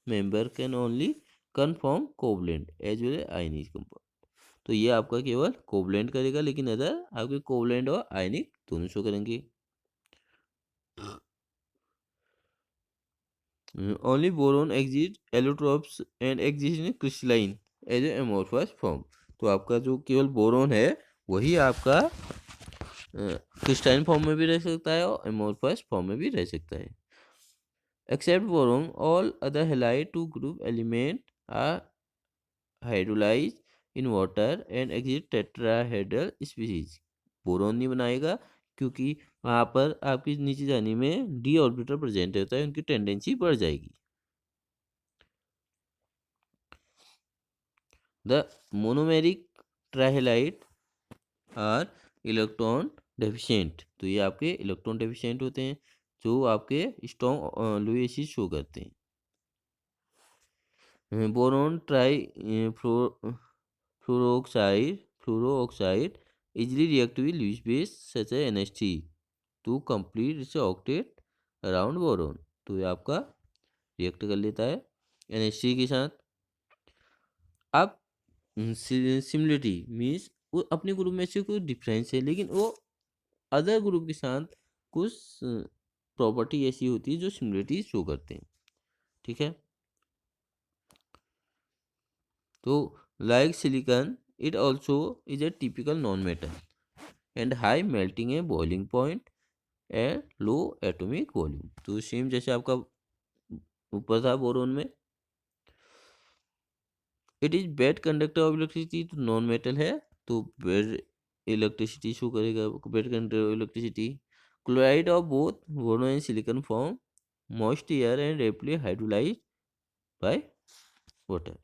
member can only confirm covalent as well ionic compound. तो ये आपका केवल कोवलेंट करेगा, लेकिन अदर आपके कोवलेंट और आयनिक दोनों शो करेंगे। Only boron exit allotropes and exist in crystalline as a amorphous form. तो आपका जो केवल बोरोन है वही आपका क्रिस्टाइन फॉर्म में भी रह सकता है और एमोर्फस फॉर्म में भी रह सकता है। Except boron all other halide to group element are hydrolyse in water and exit tetrahedral species. Boron नहीं बनाएगा क्योंकि वहाँ पर आपकी नीचे जाने में डी ऑर्बिटल प्रेजेंट रहता है, उनकी टेंडेंसी बढ़ जाएगी। The monomeric trihalide are electron deficient, तो ये आपके इलेक्ट्रॉन डेफिशिएंट होते हैं, जो आपके स्ट्रॉन्ग लुई एसिड शो करते हैं। Boron trifluoride easily react with Lewis base such as NH3 to complete its octet around boron. तो ये आपका रिएक्ट कर लेता है NH3 के साथ। अब सिमिलरिटी मीन्स वो अपने ग्रुप में से कोई डिफरेंस है, लेकिन वो अदर ग्रुप के साथ कुछ प्रॉपर्टी ऐसी होती है जो सिमिलरिटी शो करते हैं, ठीक है। तो like silicon it also is a typical non metal and high melting a boiling point and low atomic volume. तो सेम जैसे आपका ऊपर था बोरोन में, it is bad conductor of electricity, तो नॉन मेटल है, तो बेड इलेक्ट्रिसिटी शो करेगा, bad conductor of electricity. Chloride of both boron and silicon form moist air and rapidly hydrolyse by water.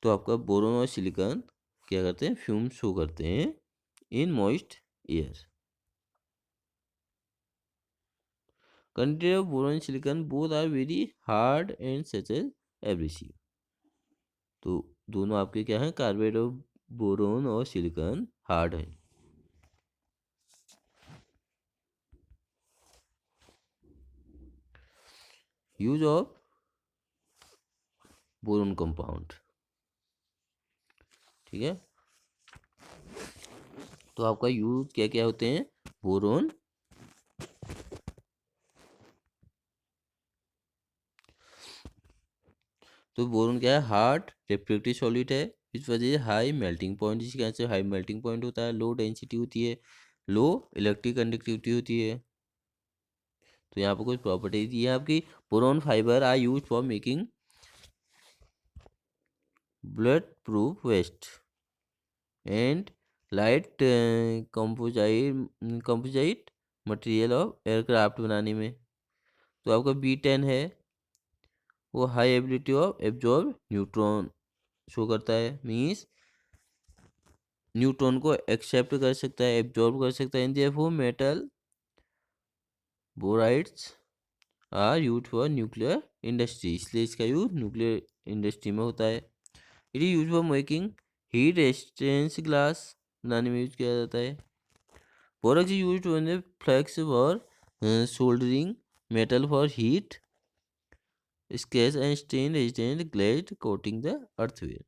तो आपका बोरोन और silicon क्या करते हैं, फ्यूम शो करते हैं in moist air. Content of boron silicon both are very hard and such as abrasive. तो दोनों आपके क्या हैं, कार्बाइड ऑफ बोरोन और सिलिकॉन हार्ड है। यूज ऑफ बोरोन कंपाउंड, ठीक है। तो आपका यूज क्या क्या होते हैं, बोरोन तो बोरोन क्या है, हार्ड रिफ्रैक्टिव सॉलिड है, इस वजह से हाई मेल्टिंग पॉइंट, जिसके वजह से हाई मेल्टिंग पॉइंट होता है, लो डेंसिटी होती है, लो इलेक्ट्रिक कंडक्टिविटी होती है। तो यहाँ पर कुछ प्रॉपर्टी दी है आपकी। Boron fibre are use for making bullet proof vest and light composite material of aircraft बनाने में। तो आपका B10 है, वो high ability of absorb neutron show करता है, मीन्स न्यूट्रॉन को एक्सेप्ट कर सकता है, एब्जॉर्ब कर सकता है। In therefore metal borides are use for nuclear industry, इसलिए इसका यूज न्यूक्लियर इंडस्ट्री में होता है। It is use for making heat resistance glass बनाने में यूज किया जाता है। Borax use in flux for soldering metal for heat, scratch and stain resistant glaze coating the earthenware.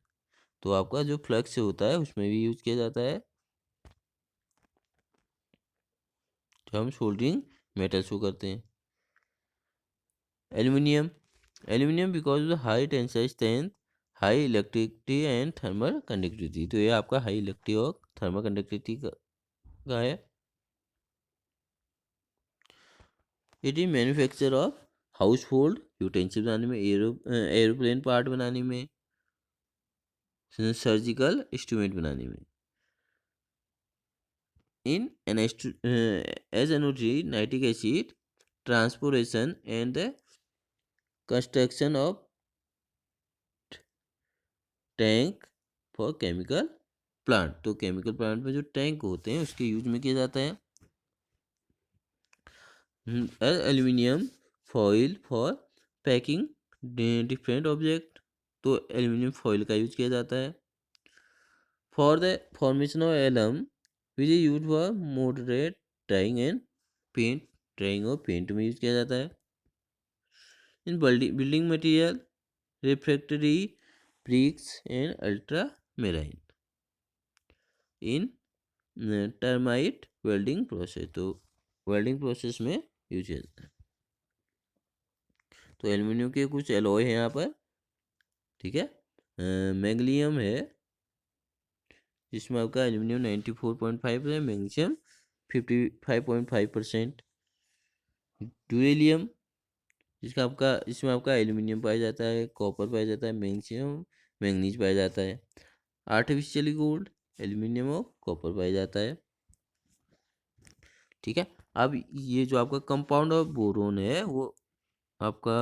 तो आपका जो फ्लक्स होता है उसमें भी यूज किया जाता है जब हम सोल्डरिंग मेटल्स को करते हैं। Aluminium, aluminium because of the high tensile strength, high electricity and thermal conductivity. तो ये आपका हाई इलेक्ट्रिक और थर्मल कंडक्टिविटी का है। It is manufacture of house hold utensil बनाने में, एरोप्लेन पार्ट बनाने में, सर्जिकल इंस्ट्रूमेंट बनाने में। इन as energy, nitric acid transportation and the construction of tank for chemical plant. तो केमिकल प्लांट में जो टैंक होते हैं उसके यूज में किया जाता है। Aluminium foil for packing different object. तो एल्यूमिनियम फॉइल का यूज किया जाता है। For the formation of alum which is use for moderate drying and paint, drying और पेंट में यूज किया जाता है। In building material refractory bricks and ultramarine. In thermite welding process, तो वेल्डिंग प्रोसेस में यूज किया जाता है। तो एल्यूमिनियम के कुछ एलॉय हैं यहाँ पर, ठीक है। मैग्नीशियम है जिसमें आपका एल्यूमिनियम 94.5 है, मैग्नीशियम 55.5%। ड्यूरेलियम जिसमें आपका एल्यूमिनियम पाया जाता है, कॉपर पाया जाता है, मैग्नीशियम मैग्नीज पाया जाता है। आर्टिफिशियली गोल्ड एल्यूमिनियम और कॉपर पाया जाता है, ठीक है। अब ये जो आपका कंपाउंड ऑफ बोरोन है वो आपका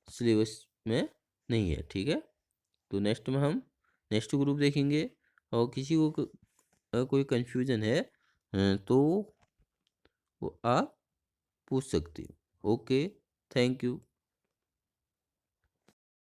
सिलेबस में नहीं है, ठीक है। तो नेक्स्ट में हम नेक्स्ट ग्रुप देखेंगे, और किसी को कोई कंफ्यूजन है तो वो आप पूछ सकते हो। Okay, thank you.